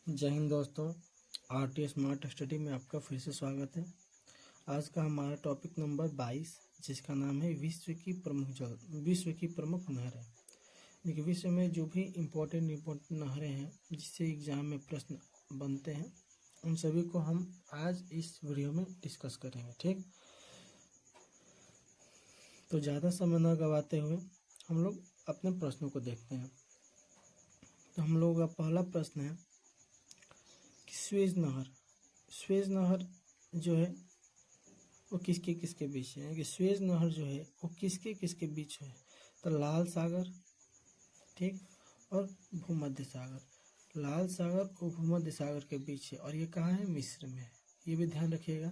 जय हिंद दोस्तों। RT smart study में आपका फिर से स्वागत है। आज का हमारा टॉपिक नंबर 22 जिसका नाम है विश्व की प्रमुख नहरें। देखिए, विश्व में जो भी इम्पोर्टेंट नहरें हैं जिससे एग्जाम में प्रश्न बनते हैं उन सभी को हम आज इस वीडियो में डिस्कस करेंगे। ठीक, तो ज़्यादा समय न गवाते हुए हम लोग अपने प्रश्नों को देखते हैं। तो हम लोगों का पहला प्रश्न है कि स्वेज नहर जो है वो किसके किसके बीच है। कि स्वेज नहर जो है वो किसके किसके बीच है। तो लाल सागर, ठीक, और भूमध्य सागर। लाल सागर और भूमध्य सागर के बीच है और ये कहाँ है? मिस्र में है। ये भी ध्यान रखिएगा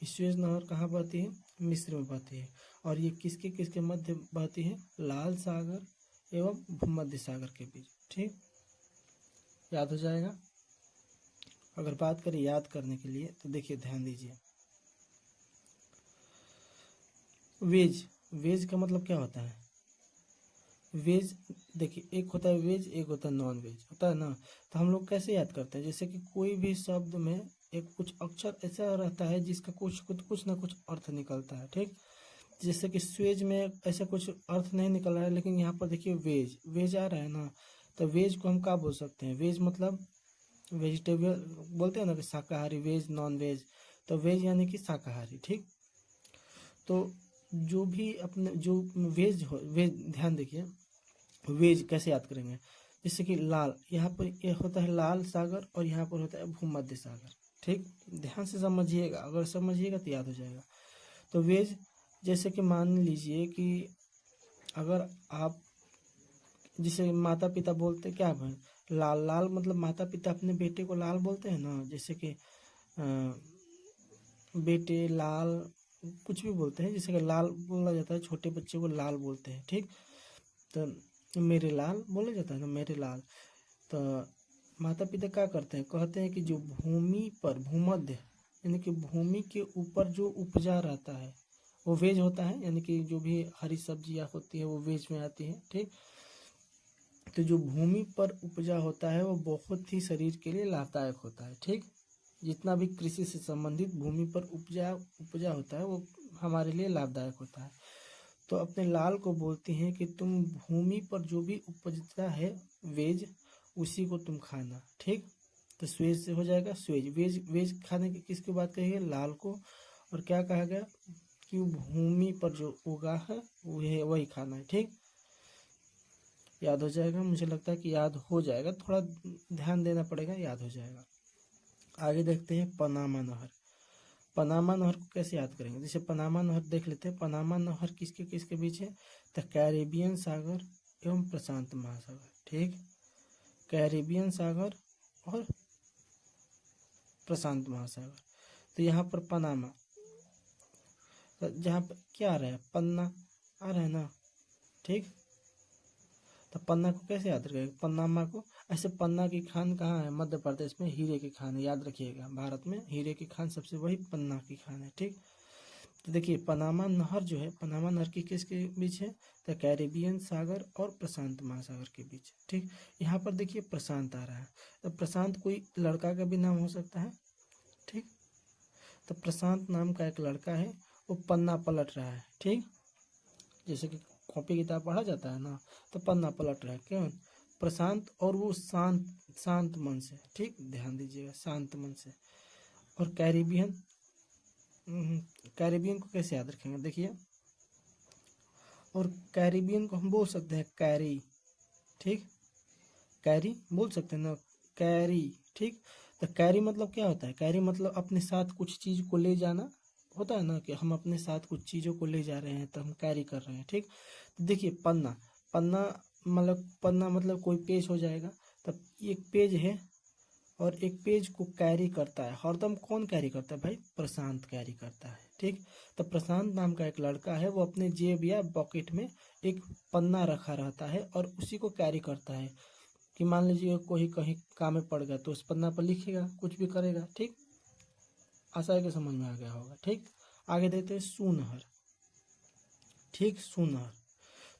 कि स्वेज नहर कहाँ बहती है? मिस्र में बहती है। और ये किसके किसके मध्य बहती है? लाल सागर एवं भूमध्य सागर के बीच। ठीक, याद हो जाएगा। अगर बात करें याद करने के लिए तो देखिए, ध्यान दीजिए। वेज का मतलब क्या होता है? वेज, देखिए, एक होता है वेज, एक होता है नॉन वेज, होता है ना। तो हम लोग कैसे याद करते हैं? जैसे कि कोई भी शब्द में एक कुछ अक्षर ऐसा रहता है जिसका कुछ ना कुछ अर्थ निकलता है। ठीक, जैसे कि स्वेज में ऐसा कुछ अर्थ नहीं निकल रहा है, लेकिन यहाँ पर देखिए वेज आ रहा है ना। तो वेज को हम क्या बोल सकते हैं? वेज मतलब वेजिटेबल बोलते हैं ना, कि शाकाहारी, वेज नॉन वेज। तो वेज यानी कि शाकाहारी। ठीक, तो जो भी अपने जो वेज ध्यान देखिए, वेज कैसे याद करेंगे? जैसे कि लाल, यहाँ पर ये होता है लाल सागर और यहाँ पर होता है भूमध्य सागर। ठीक, ध्यान से समझिएगा, अगर समझिएगा तो याद हो जाएगा। तो वेज, जैसे कि मान लीजिए कि अगर आप, जिसे माता पिता बोलते क्या है? लाल। लाल मतलब माता पिता अपने बेटे को लाल बोलते हैं ना। जैसे कि बेटे लाल, कुछ भी बोलते हैं। जैसे कि लाल बोला जाता है, छोटे बच्चे को लाल बोलते हैं। ठीक, तो मेरे लाल बोला जाता है ना, मेरे लाल। तो माता पिता क्या करते हैं? कहते हैं कि जो भूमि पर, भूमध्य यानी कि भूमि के ऊपर जो उपजा रहता है वो वेज होता है। यानी कि जो भी हरी सब्जियां होती है वो वेज में आती है। ठीक, तो जो भूमि पर उपजा होता है वो बहुत ही शरीर के लिए लाभदायक होता है। ठीक, जितना भी कृषि से संबंधित भूमि पर उपजा होता है वो हमारे लिए लाभदायक होता है। तो अपने लाल को बोलती हैं कि तुम भूमि पर जो भी उपजता है वेज, उसी को तुम खाना। ठीक, तो स्वेज से हो जाएगा स्वेज। वेज खाने की किसकी बात कही है? लाल को। और क्या कहा गया? कि भूमि पर जो उगा है वही खाना है। ठीक, याद हो जाएगा। मुझे लगता है कि याद हो जाएगा, थोड़ा ध्यान देना पड़ेगा, याद हो जाएगा। आगे देखते हैं पनामा नहर। पनामा नहर को कैसे याद करेंगे? जैसे पनामा नहर देख लेते हैं। पनामा नहर किसके किसके बीच है? तो कैरेबियन सागर एवं प्रशांत महासागर। ठीक, कैरेबियन सागर और प्रशांत महासागर। तो यहाँ पर पनामा, तो जहाँ पर क्या आ रहा है? पन्ना आ रहा है ना। ठीक, तो पन्ना को कैसे याद रखेगा? पन्नामा को ऐसे। पन्ना की खान कहाँ है? मध्य प्रदेश में हीरे की खान है, याद रखिएगा। भारत में हीरे की खान सबसे बड़ी पन्ना की खान है। ठीक, तो देखिए, पनामा नहर जो है, पनामा नहर की किसके बीच है? तो कैरेबियन सागर और प्रशांत महासागर के बीच। ठीक, यहाँ पर देखिए प्रशांत आ रहा है। तो प्रशांत कोई लड़का का भी नाम हो सकता है। ठीक, तो प्रशांत नाम का एक लड़का है, वो पन्ना पलट रहा है। ठीक, जैसे कि कॉपी किताब पढ़ा जाता है ना, तो पन्ना पलट रहा है। क्यों? प्रशांत। और वो शांत शांत मन से। ठीक, ध्यान दीजिएगा, शांत मन से। और कैरिबियन, कैरिबियन को कैसे याद रखेंगे? देखिए, और कैरिबियन को हम बोल सकते हैं कैरी। ठीक, कैरी बोल सकते हैं ना, कैरी। ठीक, तो कैरी मतलब क्या होता है? कैरी मतलब अपने साथ कुछ चीज को ले जाना होता है ना, कि हम अपने साथ कुछ चीजों को ले जा रहे हैं तो हम कैरी कर रहे हैं। ठीक, तो देखिए पन्ना, पन्ना मतलब कोई पेज हो जाएगा। तब एक पेज है और एक पेज को कैरी करता है हरदम। कौन कैरी करता है भाई? प्रशांत कैरी करता है। ठीक, तो प्रशांत नाम का एक लड़का है, वो अपने जेब या पॉकेट में एक पन्ना रखा रहता है और उसी को कैरी करता है। कि मान लीजिए कोई कहीं काम में पड़ गया तो उस पन्ना पर लिखेगा, कुछ भी करेगा। ठीक, आशा है कि समझ में आ गया होगा। ठीक, आगे देखते हैं सूनहर। ठीक, सूनहर।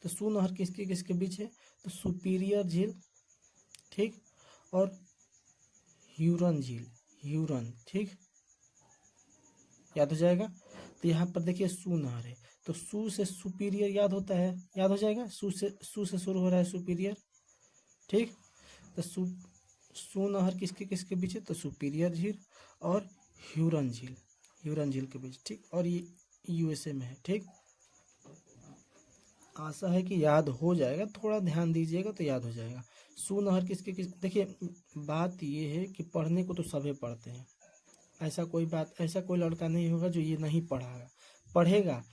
तो सूनहर किसके किसके बीच है? तो सुपीरियर झील, ठीक, और ह्यूरन झील, ह्यूरन, ठीक, याद हो जाएगा। तो यहाँ पर देखिए सू नहर है, तो सू से सुपीरियर याद होता है, याद हो जाएगा, सू से शुरू हो रहा है सुपीरियर, ठीक। तो सू नहर किसके किसके बीच है, तो सुपीरियर झील और ह्यूरन झील, ह्यूरन झील के बीच, ठीक। और ये यूएसए में है, ठीक। आशा है कि याद हो जाएगा, थोड़ा ध्यान दीजिएगा तो याद हो जाएगा। सू नहर किसके किस, देखिए बात ये है कि पढ़ने को तो सभी पढ़ते हैं, ऐसा कोई लड़का नहीं होगा जो ये नहीं पढ़ागा, पढ़ेगा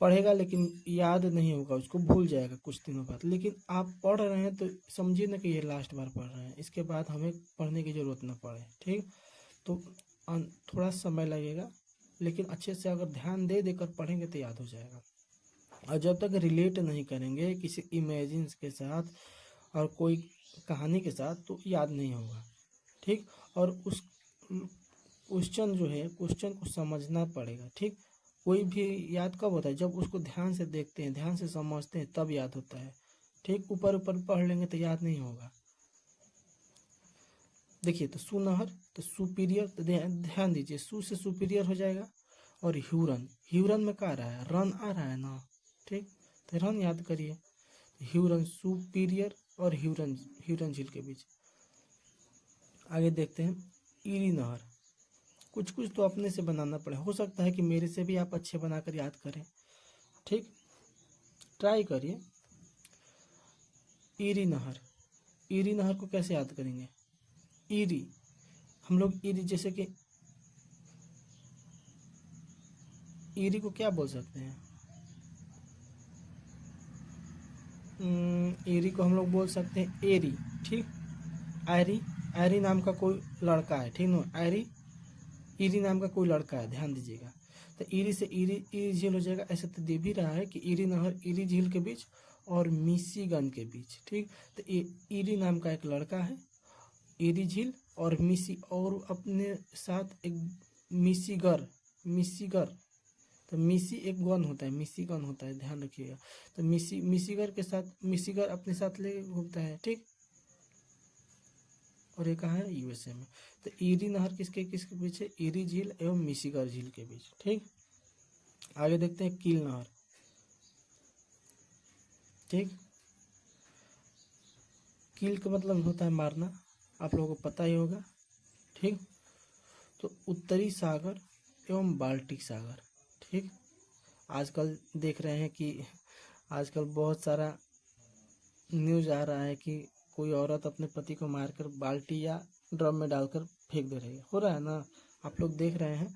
पढ़ेगा लेकिन याद नहीं होगा, उसको भूल जाएगा कुछ दिनों बाद। लेकिन आप पढ़ रहे हैं तो समझिए ना कि ये लास्ट बार पढ़ रहे हैं, इसके बाद हमें पढ़ने की ज़रूरत ना पड़े, ठीक। तो थोड़ा समय लगेगा, लेकिन अच्छे से अगर ध्यान दे देकर पढ़ेंगे तो याद हो जाएगा। और जब तक रिलेट नहीं करेंगे किसी इमेजिन्स के साथ और कोई कहानी के साथ तो याद नहीं होगा, ठीक। और उस क्वेश्चन जो है, क्वेश्चन को समझना पड़ेगा, ठीक। कोई भी याद कब होता है, जब उसको ध्यान से देखते हैं, ध्यान से समझते हैं, तब याद होता है, ठीक। ऊपर ऊपर पढ़ लेंगे तो याद नहीं होगा। देखिए तो सू नहर, तो सुपीरियर, तो ध्यान दीजिए, सू से सुपीरियर हो जाएगा। और ह्यूरन, ह्यूरन में क्या आ रहा है, रन आ रहा है ना, ठीक। तो रन याद करिए, ह्यूरन सुपीरियर और ह्यूरन झील के बीच। आगे देखते हैं ईरी नहर, कुछ कुछ तो अपने से बनाना पड़े, हो सकता है कि मेरे से भी आप अच्छे बनाकर याद करें, ठीक, ट्राई करिए। ईरी नहर, ईरी नहर को कैसे याद करेंगे, ईरी, हम लोग ईरी, जैसे कि ईरी को क्या बोल सकते हैं, ईरी को हम लोग बोल सकते हैं एरी, ठीक। आयरी, आयरी नाम का कोई लड़का है, ठीक ना, आयरी, ईरी नाम का कोई लड़का है, ध्यान दीजिएगा। तो ईरी से ईरी झील हो जाएगा। ऐसे तो दे भी रहा है कि ईरी नहर ईरी झील के बीच और मिशिगन के बीच, ठीक। तो ईरी नाम का एक लड़का है, ईरी झील और और अपने साथ एक मिशिगर, मिशिगर, तो मिशी एक गन होता है, मिशिगन होता है, ध्यान रखिएगा। तो मिशिगर के साथ, मिशिगर अपने साथ ले घूमता है, ठीक। और ये कहाँ है, यूएसए में। तो ईरी नहर किसके किसके बीच है, ईरी झील एवं मिशिगर झील के बीच, ठीक। आगे देखते हैं कील नहर, ठीक। कील का मतलब होता है मारना, आप लोगों को पता ही होगा, ठीक। तो उत्तरी सागर एवं बाल्टिक सागर, ठीक। आजकल देख रहे हैं कि आजकल बहुत सारा न्यूज आ रहा है कि कोई औरत अपने पति को मारकर बाल्टी या ड्रम में डालकर फेंक दे रही है, हो रहा है ना, आप लोग देख रहे हैं।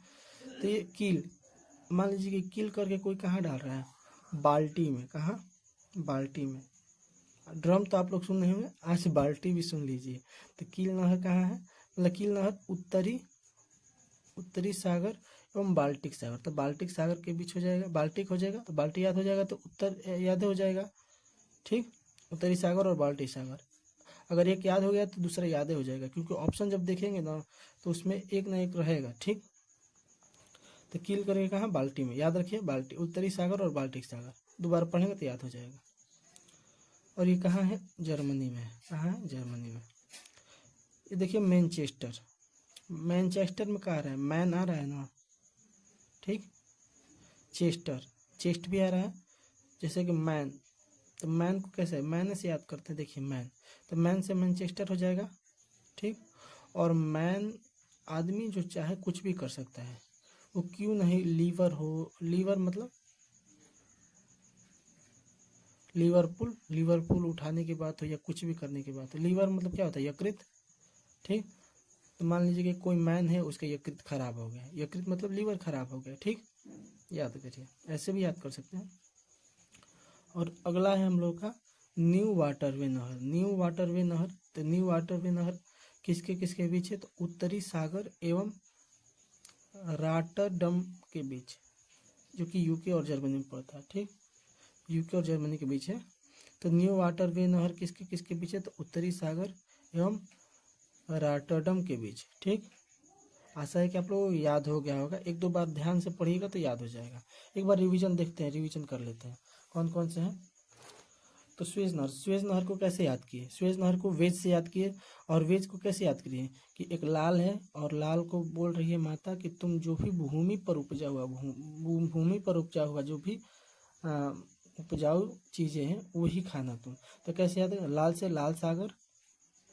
तो ये कील, मान लीजिए कि कील करके कोई कहाँ डाल रहा है, बाल्टी में, कहाँ, बाल्टी में। ड्रम तो आप लोग सुन रहे होंगे, आज बाल्टी भी सुन लीजिए। तो कील नहर कहाँ है, मतलब कील नहर उत्तरी सागर एवं बाल्टिक सागर, तो बाल्टिक सागर के बीच हो जाएगा, बाल्टिक हो जाएगा तो बाल्टी याद हो जाएगा, तो उत्तर याद हो जाएगा, ठीक। उत्तरी सागर और बाल्टिक सागर, अगर एक याद हो गया तो दूसरा याद हो जाएगा, क्योंकि ऑप्शन जब देखेंगे ना तो उसमें एक ना एक रहेगा, ठीक। तो कील करेंगे कहाँ, बाल्टी में, याद रखिए, बाल्टी, उत्तरी सागर और बाल्टिक सागर, दोबारा पढ़ेंगे तो याद हो जाएगा। और ये कहाँ है, जर्मनी में है, कहाँ है, जर्मनी में। ये देखिए मैनचेस्टर, मैनचेस्टर में कहाँ आ रहा है, मैन आ रहा है ना, ठीक। चेस्टर, चेस्ट भी आ रहा है, जैसे कि मैन, तो मैन को कैसे मैन से याद करते हैं, देखिए मैन, तो मैन से मैनचेस्टर हो जाएगा, ठीक। और मैन, आदमी जो चाहे कुछ भी कर सकता है, वो क्यों नहीं लीवर हो, लीवर मतलब लिवरपूल उठाने की बात हो या कुछ भी करने की बात हो, लीवर मतलब क्या होता है, यकृत, ठीक। तो मान लीजिए कि कोई मैन है, उसका यकृत खराब हो गया, यकृत मतलब लीवर खराब हो गया, ठीक, याद करिए, ऐसे भी याद कर सकते हैं। और अगला है हम लोग का न्यू वाटरवे नहर, न्यू वाटरवे नहर, तो न्यू वाटरवे नहर किसके किसके बीच है, तो उत्तरी सागर एवं रॉटरडम के बीच, जो कि यूके और जर्मनी में पड़ता है, ठीक, यूके और जर्मनी के बीच है। तो न्यू वाटरवे नहर किसके किसके बीच है, तो उत्तरी सागर एवं रॉटरडम के बीच, ठीक। आशा है कि आप लोगों को याद हो गया होगा, एक दो बार ध्यान से पढ़िएगा तो याद हो जाएगा। एक बार रिवीजन देखते हैं, रिवीजन कर लेते हैं, कौन कौन से हैं। तो स्वेज नहर को कैसे याद किए? स्वेज नहर को वेज से याद किए। और वेज को कैसे याद किए कि एक लाल है और लाल को बोल रही है माता कि तुम जो भी भूमि पर उपजा हुआ भूमि पर उपजा हुआ जो भी उपजाऊ चीज़ें हैं वही खाना तुम। तो कैसे याद है? लाल से लाल सागर,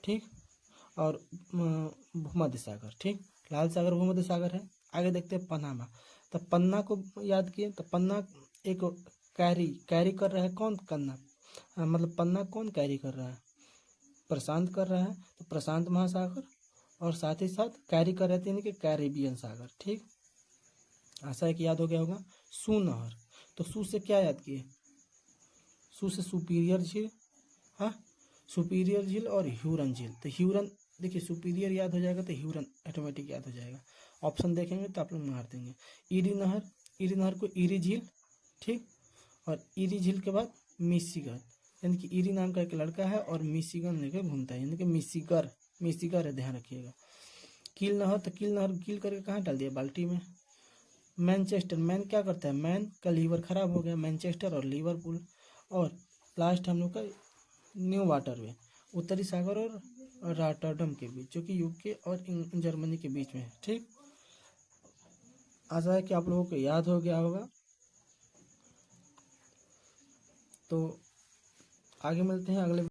ठीक, और भूमध्य सागर, ठीक। लाल सागर भूमध्य सागर है। आगे देखते हैं पनामा। तो पन्ना को याद किए तो पन्ना एक कैरी कर रहा है। कौन करना मतलब पन्ना कौन कैरी कर रहा है? प्रशांत कर रहा है। तो प्रशांत महासागर, और साथ ही साथ कैरी कर रहे थे यानी कि कैरेबियन सागर, ठीक। आशा है कि याद हो गया होगा। सू नहर, तो सू से क्या याद किए? सू से सुपीरियर झील, हाँ, सुपीरियर झील और ह्यूरन झील। तो ह्यूरन देखिए, सुपीरियर याद हो जाएगा तो ह्यूरन ऑटोमेटिक याद हो जाएगा। ऑप्शन देखेंगे तो आप लोग मार देंगे। ईरी नहर को ईरी झील, ठीक। और ईरी झील के बाद मिशिगन, यानी कि ईरी नाम का एक लड़का है और मिशिगन लेके घूमता है, यानी कि मिशिगर है, ध्यान रखिएगा। कील नहर, तो कील नहर कील करके कहाँ डाल दिया? बाल्टी में। मैनचेस्टर, मैन क्या करता है? मैन का लीवर खराब हो गया, मैनचेस्टर और लिवरपूल। और लास्ट हम लोग का न्यू वाटरवे, उत्तरी सागर और रॉटरडम के बीच, जो कि यूके और जर्मनी के बीच में है, ठीक। आशा है कि आप लोगों को याद हो गया होगा। तो आगे मिलते हैं अगले